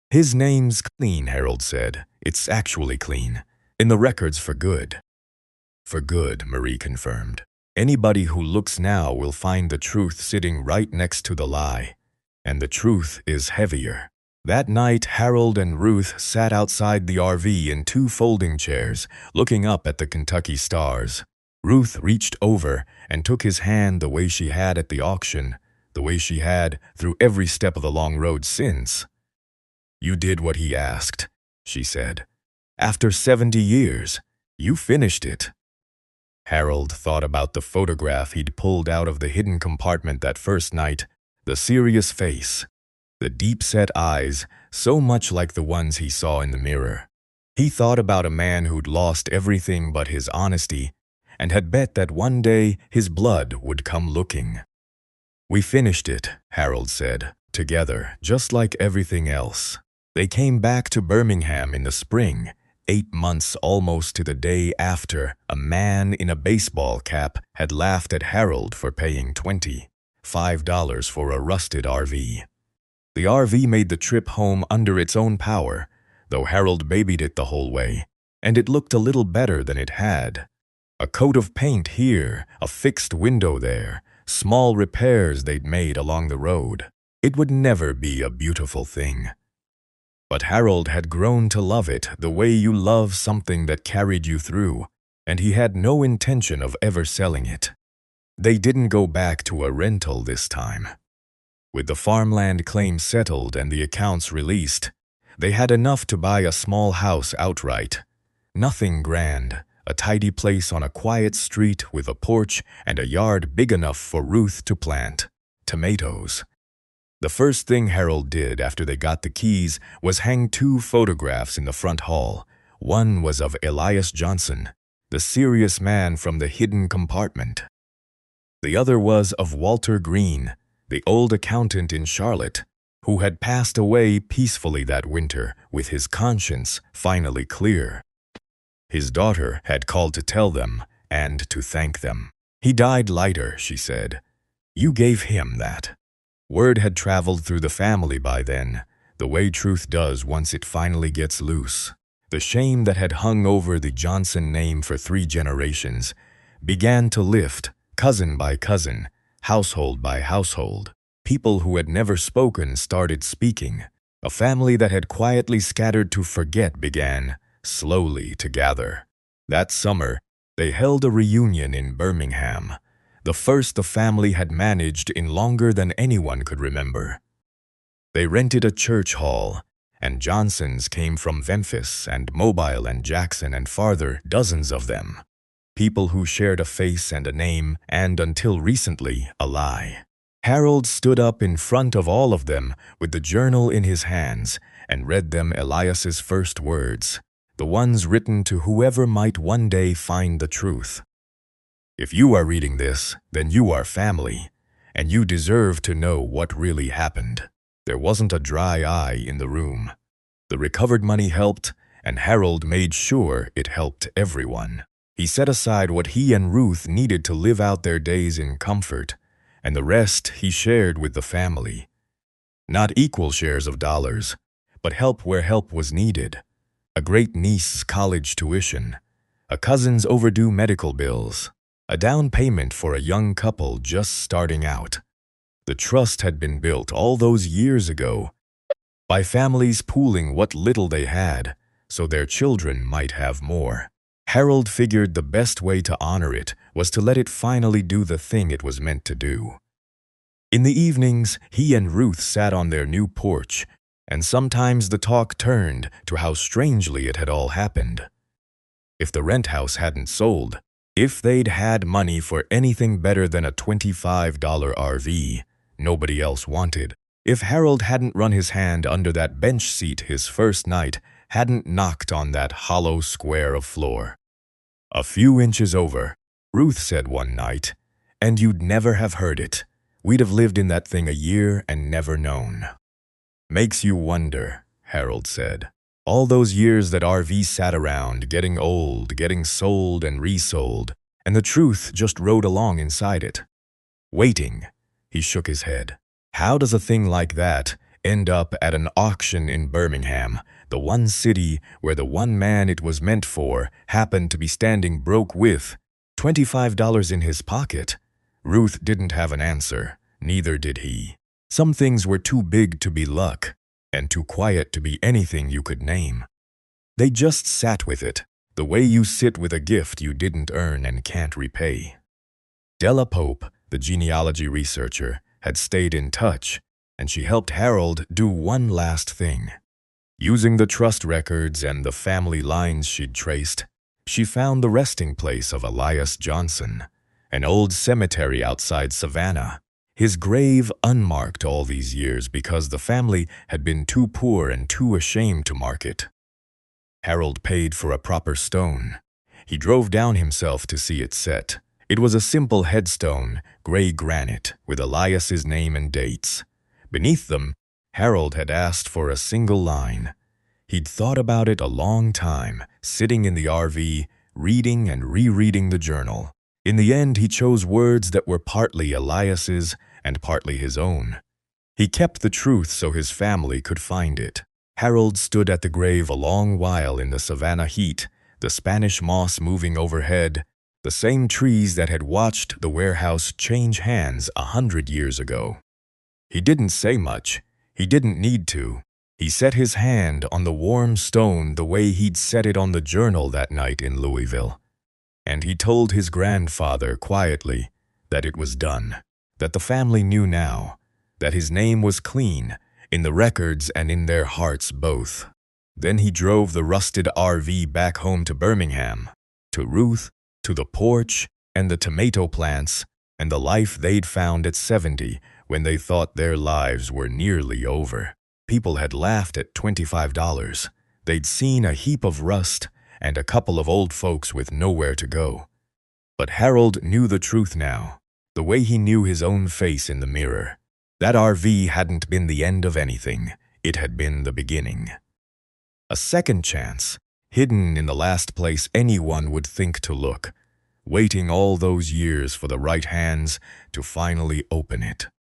S1: "His name's clean," Harold said. "It's actually clean. In the records for good." "For good," Marie confirmed. "Anybody who looks now will find the truth sitting right next to the lie. And the truth is heavier." That night, Harold and Ruth sat outside the RV in two folding chairs, looking up at the Kentucky stars. Ruth reached over and took his hand the way she had at the auction, the way she had through every step of the long road since. "You did what he asked," she said. "After 70 years, you finished it." Harold thought about the photograph he'd pulled out of the hidden compartment that first night, the serious face, the deep-set eyes, so much like the ones he saw in the mirror. He thought about a man who'd lost everything but his honesty and had bet that one day his blood would come looking. "We finished it," Harold said, "together, just like everything else." They came back to Birmingham in the spring, 8 months almost to the day after a man in a baseball cap had laughed at Harold for paying $25 for a rusted RV. The RV made the trip home under its own power, though Harold babied it the whole way, and it looked a little better than it had. A coat of paint here, a fixed window there, small repairs they'd made along the road. It would never be a beautiful thing. But Harold had grown to love it the way you love something that carried you through, and he had no intention of ever selling it. They didn't go back to a rental this time. With the farmland claim settled and the accounts released, they had enough to buy a small house outright. Nothing grand, a tidy place on a quiet street with a porch and a yard big enough for Ruth to plant tomatoes. The first thing Harold did after they got the keys was hang 2 photographs in the front hall. One was of Elias Johnson, the serious man from the hidden compartment. The other was of Walter Green, the old accountant in Charlotte, who had passed away peacefully that winter with his conscience finally clear. His daughter had called to tell them and to thank them. "He died lighter," she said. "You gave him that." Word had traveled through the family by then, the way truth does once it finally gets loose. The shame that had hung over the Johnson name for 3 generations began to lift, cousin by cousin, household by household. People who had never spoken started speaking. A family that had quietly scattered to forget began, slowly, to gather. That summer, they held a reunion in Birmingham, the first the family had managed in longer than anyone could remember. They rented a church hall, and Johnsons came from Memphis and Mobile and Jackson and farther, dozens of them. People who shared a face and a name, and until recently, a lie. Harold stood up in front of all of them with the journal in his hands and read them Elias's first words, the ones written to whoever might one day find the truth. If you are reading this, then you are family, and you deserve to know what really happened. There wasn't a dry eye in the room. The recovered money helped, and Harold made sure it helped everyone. He set aside what he and Ruth needed to live out their days in comfort, and the rest he shared with the family. Not equal shares of dollars, but help where help was needed. A great niece's college tuition, a cousin's overdue medical bills, a down payment for a young couple just starting out. The trust had been built all those years ago by families pooling what little they had so their children might have more. Harold figured the best way to honor it was to let it finally do the thing it was meant to do. In the evenings, he and Ruth sat on their new porch, and sometimes the talk turned to how strangely it had all happened. If the rent house hadn't sold, if they'd had money for anything better than a $25 RV nobody else wanted, if Harold hadn't run his hand under that bench seat his first night, hadn't knocked on that hollow square of floor. A few inches over, Ruth said one night, and you'd never have heard it. We'd have lived in that thing a year and never known. Makes you wonder, Harold said. All those years that RV sat around, getting old, getting sold and resold, and the truth just rode along inside it. Waiting, he shook his head. How does a thing like that end up at an auction in Birmingham, the one city where the one man it was meant for happened to be standing broke with $25 in his pocket? Ruth didn't have an answer, neither did he. Some things were too big to be luck, and too quiet to be anything you could name. They just sat with it, the way you sit with a gift you didn't earn and can't repay. Della Pope, the genealogy researcher, had stayed in touch, and she helped Harold do one last thing. Using the trust records and the family lines she'd traced, she found the resting place of Elias Johnson, an old cemetery outside Savannah. His grave unmarked all these years because the family had been too poor and too ashamed to mark it. Harold paid for a proper stone. He drove down himself to see it set. It was a simple headstone, gray granite, with Elias's name and dates. Beneath them, Harold had asked for a single line. He'd thought about it a long time, sitting in the RV, reading and rereading the journal. In the end, he chose words that were partly Elias's and partly his own. He kept the truth so his family could find it. Harold stood at the grave a long while in the Savannah heat, the Spanish moss moving overhead, the same trees that had watched the warehouse change hands 100 years ago. He didn't say much. He didn't need to. He set his hand on the warm stone the way he'd set it on the journal that night in Louisville. And he told his grandfather quietly that it was done, that the family knew now, that his name was clean, in the records and in their hearts both. Then he drove the rusted RV back home to Birmingham, to Ruth, to the porch and the tomato plants and the life they'd found at 70 when they thought their lives were nearly over. People had laughed at $25. They'd seen a heap of rust and a couple of old folks with nowhere to go. But Harold knew the truth now, the way he knew his own face in the mirror. That RV hadn't been the end of anything. It had been the beginning. A second chance, hidden in the last place anyone would think to look, waiting all those years for the right hands to finally open it.